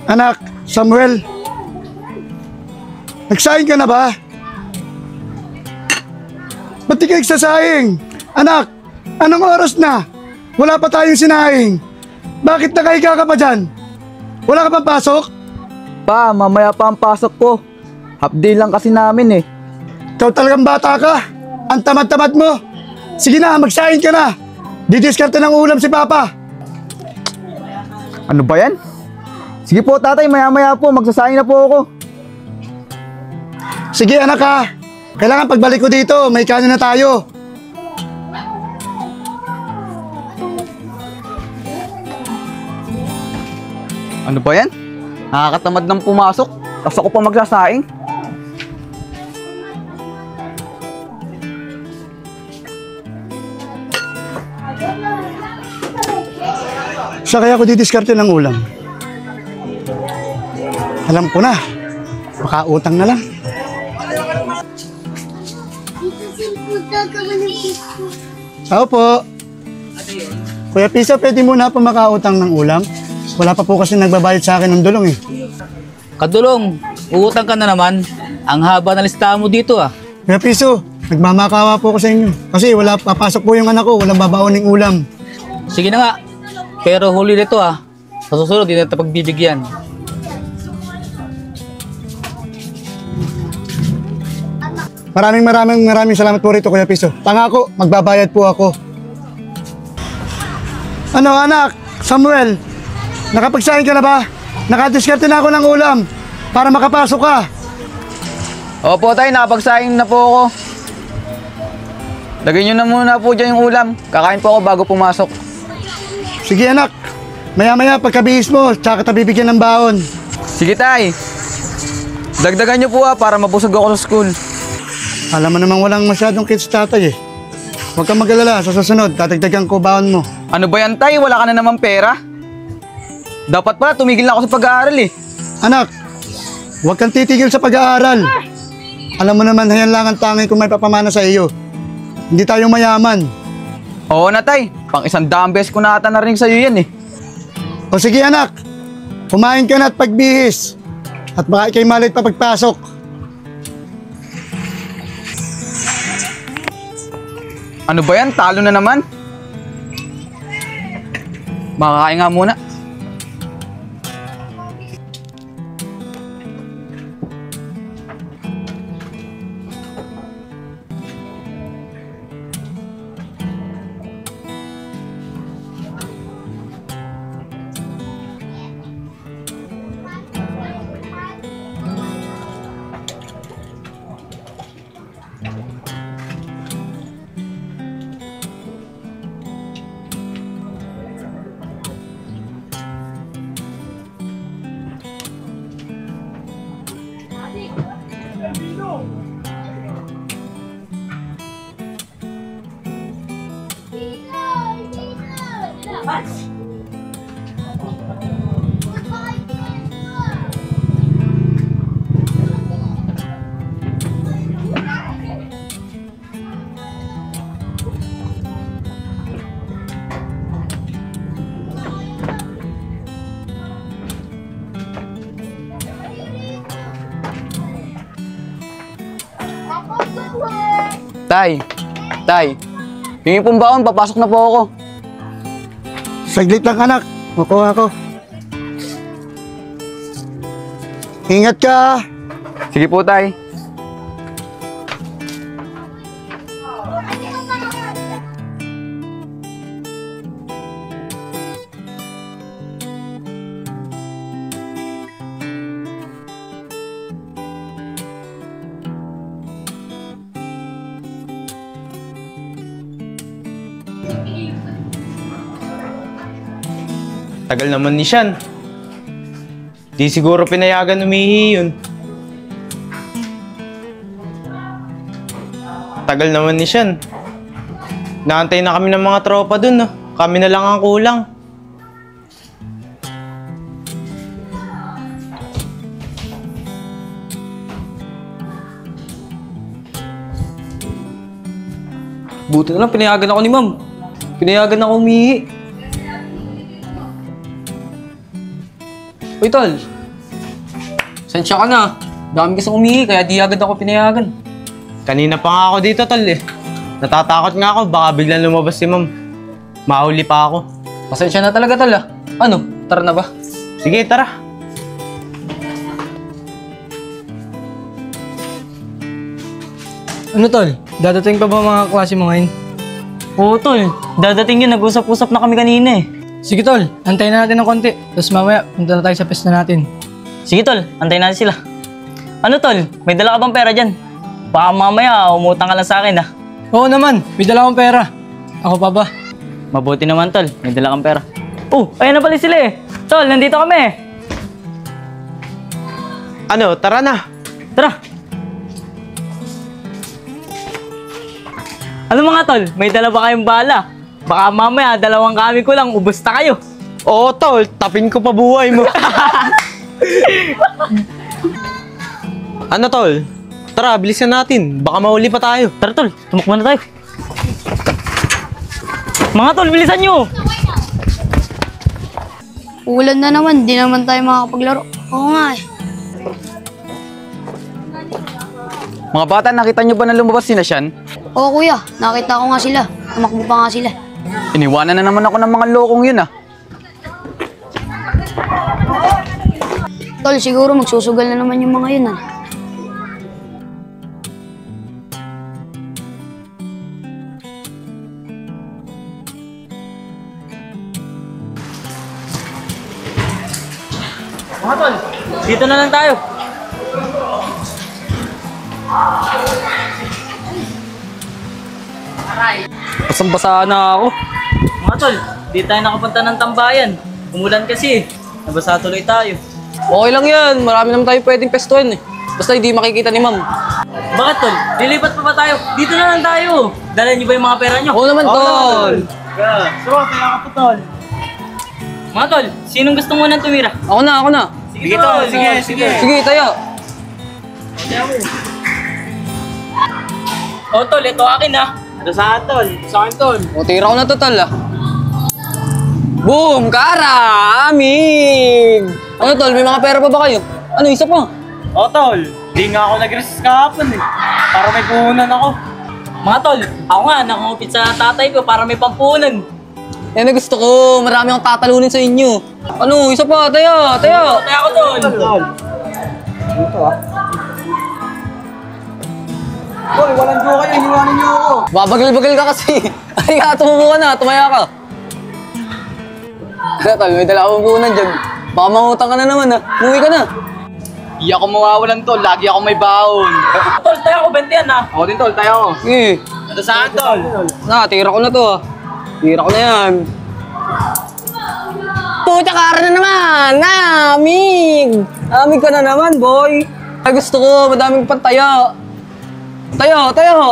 Anak, Samuel, nagsaing ka na ba? Ba't di ka nagsasaing? Anak, anong oras na? Wala pa tayong sinaing. Bakit nakahiga ka pa dyan? Wala ka pang pasok? Pa, mamaya pa ang pasok ko. Half day lang kasi namin eh. Ikaw talagang bata ka. Ang tamad-tamad mo. Sige na, magsaing ka na. Didiskarte ng ulam si Papa. Ano ba yan? Sige po tatay, maya-maya po. Magsasaing na po ako. Sige anak ha. Kailangan pagbalik ko dito, may kanin na tayo. Ano ba yan? Nakakatamad ng pumasok. Tapos ako pa magsasaing. Siya kaya ko didiskarte ng ulam. Alam ko na. Makautang na lang. Ako po. Kuya Piso, pwede muna po makautang ng ulam? Wala pa po kasi nagbabayad sa akin ng dulong eh. Kadulong, uutang ka na naman. Ang haba na listahan mo dito ah. Kuya Piso, nagmamakawa po ko sa inyo. Kasi wala papasok po yung anak ko, walang babauning ulam. Sige na nga. Pero huli nito ah. Sa susunod, hindi na ito pagbibigyan. Maraming salamat po rito, Kuya Piso. Pangako, magbabayad po ako. Ano anak, Samuel, nakapagsahin ka na ba? Nakadiskarte na ako ng ulam para makapasok ka. Opo tay, nakapagsaing na po ako. Lagyan nyo na muna po dyan yung ulam. Kakain po ako bago pumasok. Sige anak, maya-maya pagkabihis mo, tsaka kita bibigyan ng baon. Sige tay. Dagdagan nyo po para mabusog ako sa school. Alam mo namang walang masyadong kids tatay eh. Huwag kang mag-alala, sa susunod, tatagdagan ko baon mo. Ano ba yan tay? Wala ka na naman pera? Dapat pala tumigil na ako sa pag-aaral eh. Anak, huwag kang titigil sa pag-aaral. Alam mo naman, yan lang ang tanging kung may papamana sa iyo. Hindi tayo mayaman. Oo na tay, pang 100 beses ko na ata narinig sa'yo yan eh. O sige anak, kumain ka na at pagbihis. At baka ikay malit pa pagpasok. Ano ba yan? Talo na naman. Makakain nga muna. Tay, yung pong baon, papasok na po ako. Saglit lang anak, makuha ko. Ingat ka. Sige po tay. Tagal naman ni Sean. Di siguro pinayagan umihi yun. Tagal naman ni Sean. Naantay na kami ng mga tropa dun, no? Kami na lang ang kulang. Buti na lang, pinayagan ako ni ma'am. Pinayagan ako umihi. Uy, tol. Sensya ka na. Dami kasang umihi, kaya di agad ako pinayagan. Kanina pa nga ako dito, tol eh. Natatakot nga ako, baka biglang lumabas si ma'am. Mahuli pa ako. Pasensya na talaga, tol, ah. Ano, tara na ba? Sige, tara. Ano tol? Dadating pa ba mga klase mo ngayon? Oo, tol. Dadating yun. Nag-usap-usap na kami kanina eh. Sige tol, antayin na natin ng konti. Tapos mamaya, punta na tayo sa pesta natin. Sige, tol. Antayin natin sila. Ano, tol? May dala ka bang pera dyan? Baka mamaya umutang ka lang sa akin, ah. Oo naman, may dala akong pera. Ako pa ba? Mabuti naman, tol. May dala kang pera. Oh, ayan na pala sila eh. Tol, nandito kami. Ano, tara na. Tara. Ano mga tol? May dala ba kayong bala? Baka mamaya, dalawang kami ko lang, ubos na kayo. Oo, tol. Tapin ko pa buhay mo. Ano, tol? Tara, bilisan natin. Baka mahuli pa tayo. Tara, tol. Tumakbo na tayo. Mga tol, bilisan nyo! Ulan na naman, di naman tayo makakapaglaro. Oo nga eh. Mga bata, nakita nyo ba na lumabas si Nasyan? Oo kuya, nakita ko nga sila. Tumakbo pa nga sila. Iniwanan na naman ako ng mga lokong yun ah. Tol, siguro magsusugal na naman yung mga yun ah. Mga tol, dito na lang tayo. Basang-basa na ako. Mga tol, di tayo nakapunta ng tambayan. Umulan kasi eh. Nabasa tuloy tayo. Okay lang yan. Marami naman tayo pwedeng pestuhan eh. Basta hindi makikita ni ma'am. Bakit tol? Lilipat pa ba tayo? Dito na lang tayo. Dala niyo ba yung mga pera niyo? Oo naman, tol. Mga tol, sinong gusto mo nang tumira? Ako na. Sige tol, sige. Sige, tayo. O tol, ito akin ah. Ito saan tol? Sa akin tol. O, tira ko na to, tol, ah. Boom! Kara! Amig! Ano, tol? May mga pera pa ba kayo? Ano, isa pa? Oo, tol. Di nga ako nag-resist kahapon eh. Para may puhunan ako. Mga tol, ako nga nakangupit sa tatay ko para may pampunan. Yan na gusto ko. Marami akong tatalunin sa inyo. Ano, isa pa. Tayo. Kaya ako tol. Hoy, walang joke kayo, iniwanan nyo ako. Babagal-bagal ka kasi. Ay ka, tumubo ka na. Tumaya ka. Ano, tol? May dala akong puhunan dyan. Baka mangutang ka na naman, ah. Umuwi ka na. Di ako mawawalan tol, lagi ako may baon. Tol, tayo ako 20 yan ah. Ako din tol, tayo ako. Sige. Ito saan tol? Tira ko na to, ah. Tira ko na yan. Pucha, kara na naman! Amig! Amig ka na naman, boy! Ay, gusto ko, madaming pantaya. Tayo! Tayo ako.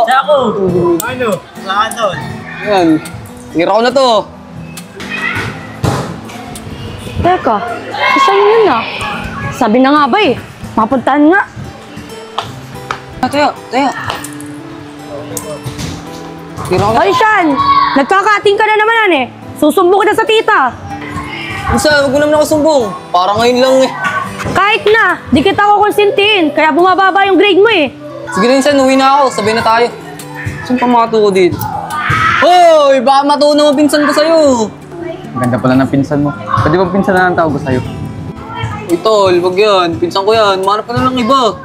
Ano? Saan, tol? Yan. Tira ko na to. Teka, isa yun ah. Sabi na nga ba eh, mapuntahan nga. Tayo! Tira ko na. Ay Shan, nagkakating ka na naman yan eh. Susumbong kita sa tita. Isa, huwag mo naman ako sumbong. Parang ngayon lang eh. Kahit na, di kita ako konsintihin, kaya bumababa yung grade mo eh. Sige rin, San. Uwi na ako. Sabay na tayo. Saan pa matuko dito? Hoy! Baka matuno mo pinsan ko sa'yo. Ang ganda pala ng pinsan mo. Pwede bang pinsan na lang tawag ko sa'yo? Uy, tol. Wag yan. Pinsan ko yan. Manap ka na lang iba.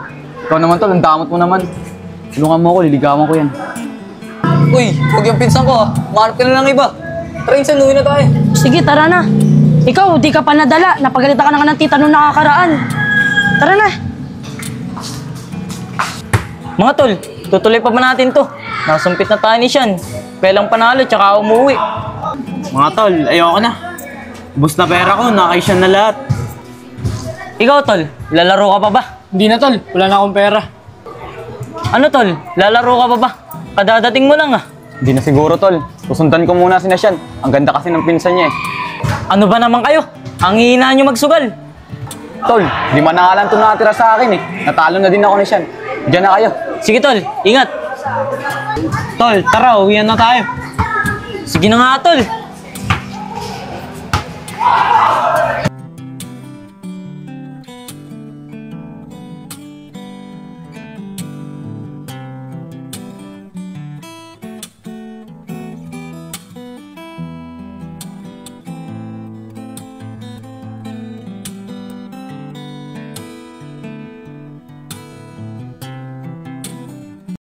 Ikaw naman tol, ang damot mo naman. Tulungan mo ako, liligawan ko yan. Uy, wag yung pinsan ko, ah. Manap ka na lang iba. Tara, Insan. Uwi na tayo. Sige, tara na. Ikaw, di ka pa nadala. Napagalitan ka na nga ng tita nung nakakaraan. Tara na. Mga tol, tutuloy pa ba natin to? Nasumpit na tayo ni Sean. Kailang panalo, tsaka umuwi. Mga tol, ayoko na. Ubus na pera ko, nakaisyan na lahat. Ikaw tol, lalaro ka pa ba? Hindi na tol, wala na akong pera. Ano tol, lalaro ka pa ba? Kadadating mo lang ah. Hindi na siguro tol. Susundan ko muna si Nasyan. Ang ganda kasi ng pinsan niya eh. Ano ba naman kayo? Ang hihina nyo magsugal. Tol, di man na nga lang ito nakatira sa akin eh. Natalo na din ako ni Shan. Diyan na kayo. Sige tol, ingat. Tol, tara, uwian na tayo. Sige na nga tol.